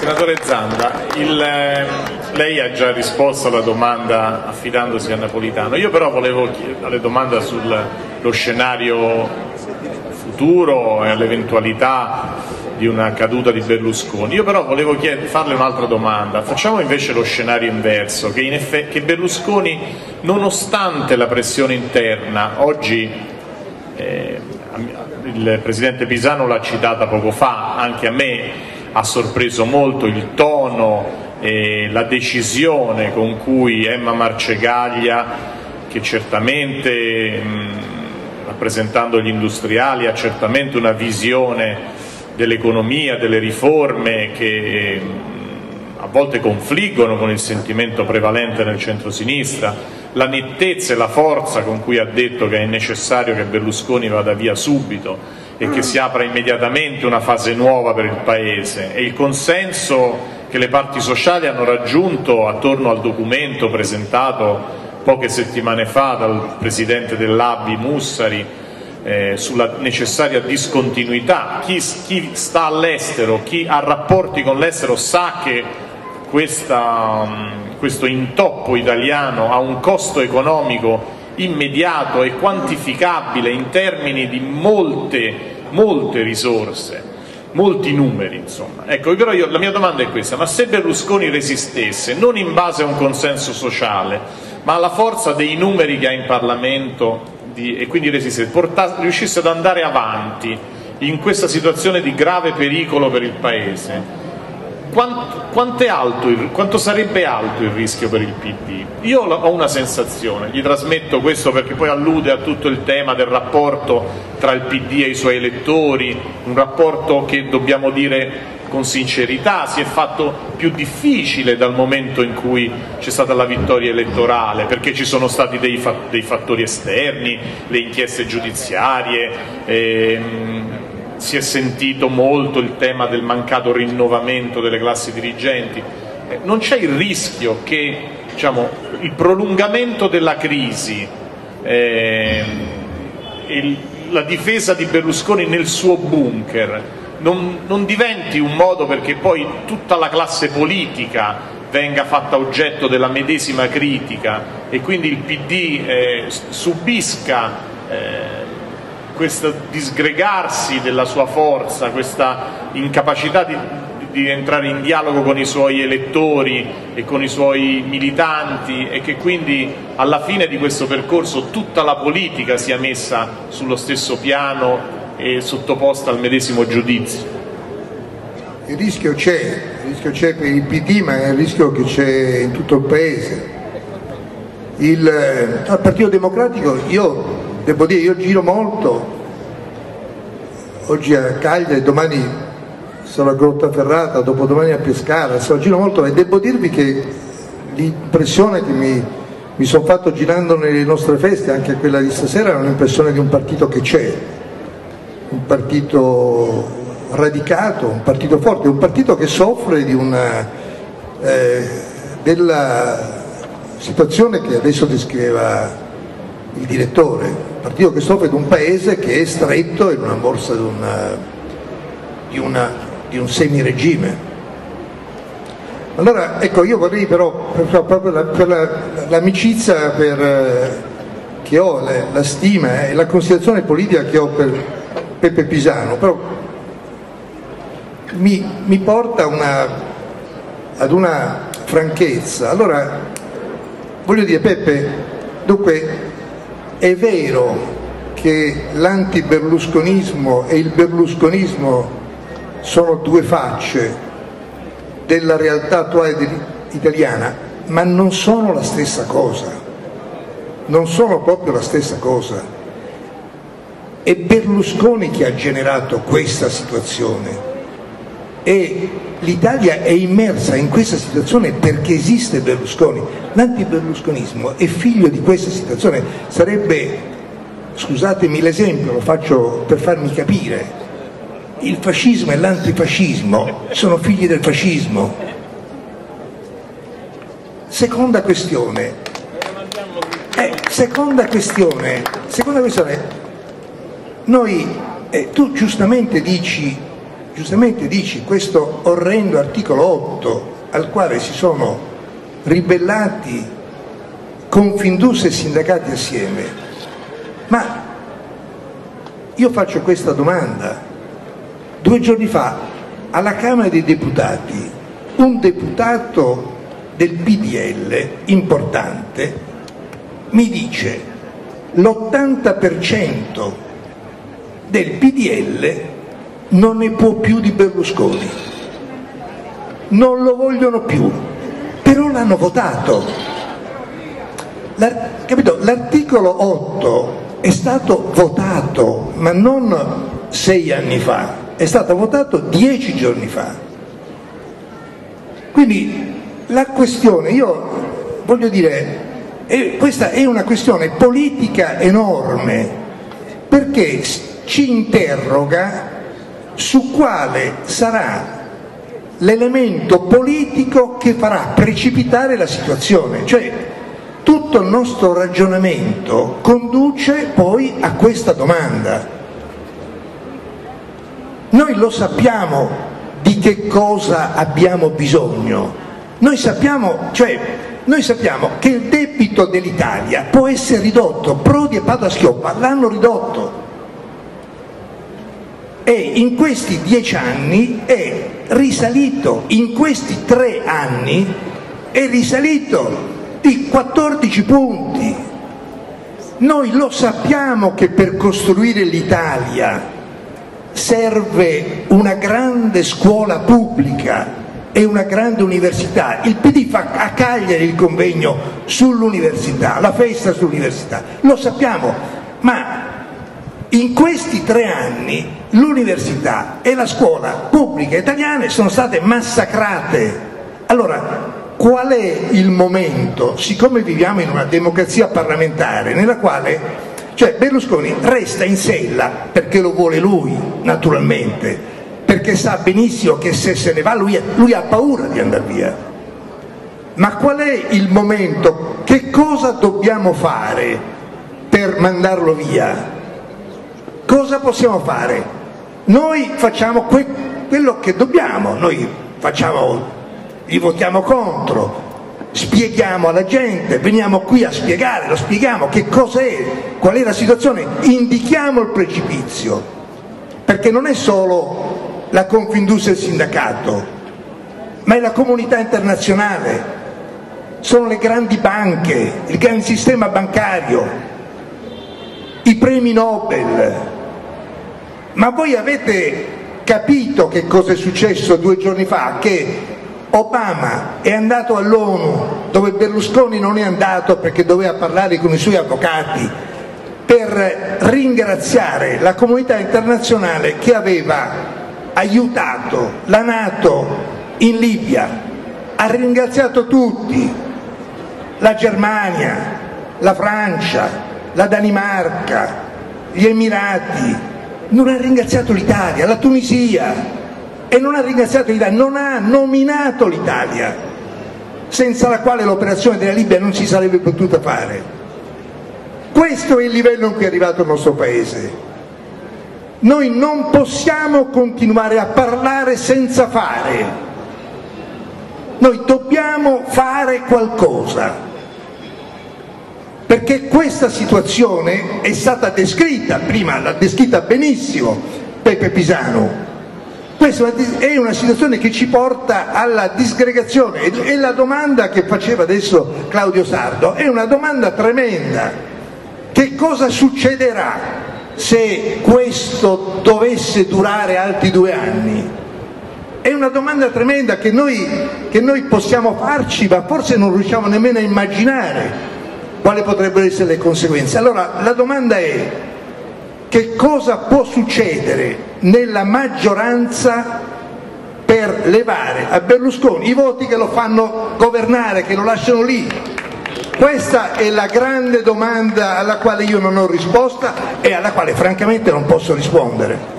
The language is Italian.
Senatore Zanda, lei ha già risposto alla domanda affidandosi a Napolitano. Io però volevo alle domande sullo scenario futuro e all'eventualità di una caduta di Berlusconi. Io però volevo farle un'altra domanda. Facciamo invece lo scenario inverso, che Berlusconi, nonostante la pressione interna, oggi il Presidente Pisanu l'ha citata poco fa, anche a me ha sorpreso molto il tono e la decisione con cui Emma Marcegaglia, che certamente rappresentando gli industriali ha certamente una visione dell'economia, delle riforme che a volte confliggono con il sentimento prevalente nel centrosinistra, la nettezza e la forza con cui ha detto che è necessario che Berlusconi vada via subito e che si apra immediatamente una fase nuova per il Paese, e il consenso che le parti sociali hanno raggiunto attorno al documento presentato poche settimane fa dal presidente dell'ABI Mussari sulla necessaria discontinuità. Chi sta all'estero, chi ha rapporti con l'estero sa che questo intoppo italiano ha un costo economico immediato e quantificabile in termini di molte risorse, molti numeri, insomma. Ecco, però la mia domanda è questa: ma se Berlusconi resistesse, non in base a un consenso sociale, ma alla forza dei numeri che ha in Parlamento, e quindi riuscisse ad andare avanti in questa situazione di grave pericolo per il Paese, quanto sarebbe alto il rischio per il PD? Io ho una sensazione, gli trasmetto questo perché poi allude a tutto il tema del rapporto tra il PD e i suoi elettori, un rapporto che, dobbiamo dire con sincerità, si è fatto più difficile dal momento in cui c'è stata la vittoria elettorale, perché ci sono stati dei fattori esterni, le inchieste giudiziarie, si è sentito molto il tema del mancato rinnovamento delle classi dirigenti. Non c'è il rischio che, diciamo, il prolungamento della crisi, la difesa di Berlusconi nel suo bunker non diventi un modo perché poi tutta la classe politica venga fatta oggetto della medesima critica e quindi il PD subisca questo disgregarsi della sua forza, questa incapacità di entrare in dialogo con i suoi elettori e con i suoi militanti, e che quindi alla fine di questo percorso tutta la politica sia messa sullo stesso piano e sottoposta al medesimo giudizio. Il rischio c'è per il PD, ma è il rischio che c'è in tutto il Paese. Al Partito Democratico devo dire, io giro molto, oggi a Cagliari, domani sarò a Grottaferrata, dopodomani a Pescara, giro molto, e devo dirvi che l'impressione che mi sono fatto girando nelle nostre feste, anche quella di stasera, è un'impressione di un partito che c'è, un partito radicato, un partito forte, un partito che soffre della situazione che adesso descriveva il direttore, un partito che soffre di un paese che è stretto in una borsa di un semiregime. Allora, ecco, io vorrei però proprio per l'amicizia che ho, la stima e la considerazione politica che ho per Peppe Pisanu, però mi porta ad una franchezza. Allora, voglio dire, Peppe, dunque è vero che l'antiberlusconismo e il berlusconismo sono due facce della realtà attuale italiana, ma non sono la stessa cosa, non sono proprio la stessa cosa. È Berlusconi che ha generato questa situazione e l'Italia è immersa in questa situazione perché esiste Berlusconi. L'antiberlusconismo è figlio di questa situazione. Sarebbe, scusatemi l'esempio, lo faccio per farmi capire, il fascismo e l'antifascismo sono figli del fascismo. Seconda questione, noi, tu giustamente dici giustamente dici, questo orrendo articolo 8 al quale si sono ribellati Confindus e sindacati assieme, ma io faccio questa domanda. 2 giorni fa alla Camera dei Deputati un deputato del PDL importante mi dice l'80% del PDL non ne può più di Berlusconi, non lo vogliono più, però l'hanno votato. Capito? L'articolo 8 è stato votato, ma non 6 anni fa, è stato votato 10 giorni fa. Quindi la questione, io voglio dire, questa è una questione politica enorme, perché ci interroga su quale sarà l'elemento politico che farà precipitare la situazione. Cioè, tutto il nostro ragionamento conduce poi a questa domanda. Noi lo sappiamo di che cosa abbiamo bisogno, noi sappiamo che il debito dell'Italia può essere ridotto. Prodi e Padoa-Schioppa l'hanno ridotto, e in questi 10 anni è risalito, in questi 3 anni è risalito di 14 punti. Noi lo sappiamo che per costruire l'Italia serve una grande scuola pubblica e una grande università. Il PD fa a Cagliari il convegno sull'università, la festa sull'università, lo sappiamo, ma in questi 3 anni l'università e la scuola pubblica italiane sono state massacrate. Allora, qual è il momento, siccome viviamo in una democrazia parlamentare nella quale Berlusconi resta in sella perché lo vuole lui, naturalmente, perché sa benissimo che se ne va lui ha paura di andare via. Ma qual è il momento? Che cosa dobbiamo fare per mandarlo via? Cosa possiamo fare? Noi facciamo quello che dobbiamo, gli votiamo contro, spieghiamo alla gente, veniamo qui a spiegare, lo spieghiamo che cos'è, qual è la situazione, indichiamo il precipizio, perché non è solo la Confindus e il sindacato, ma è la comunità internazionale, sono le grandi banche, il grande sistema bancario, i premi Nobel. Ma voi avete capito che cosa è successo 2 giorni fa? Che Obama è andato all'ONU, dove Berlusconi non è andato perché doveva parlare con i suoi avvocati, per ringraziare la comunità internazionale che aveva aiutato la NATO in Libia. Ha ringraziato tutti, la Germania, la Francia, la Danimarca, gli Emirati, non ha ringraziato l'Italia, la Tunisia, e non ha ringraziato l'Italia, non ha nominato l'Italia, senza la quale l'operazione della Libia non si sarebbe potuta fare. Questo è il livello in cui è arrivato il nostro Paese. Noi non possiamo continuare a parlare senza fare, noi dobbiamo fare qualcosa, perché questa situazione è stata descritta, prima l'ha descritta benissimo Pepe Pisano. Questa è una situazione che ci porta alla disgregazione, e la domanda che faceva adesso Claudio Sardo è una domanda tremenda. Che cosa succederà se questo dovesse durare altri 2 anni? È una domanda tremenda che noi possiamo farci, ma forse non riusciamo nemmeno a immaginare quali potrebbero essere le conseguenze. Allora la domanda è: che cosa può succedere nella maggioranza per levare a Berlusconi i voti che lo fanno governare, che lo lasciano lì? Questa è la grande domanda alla quale io non ho risposta e alla quale francamente non posso rispondere.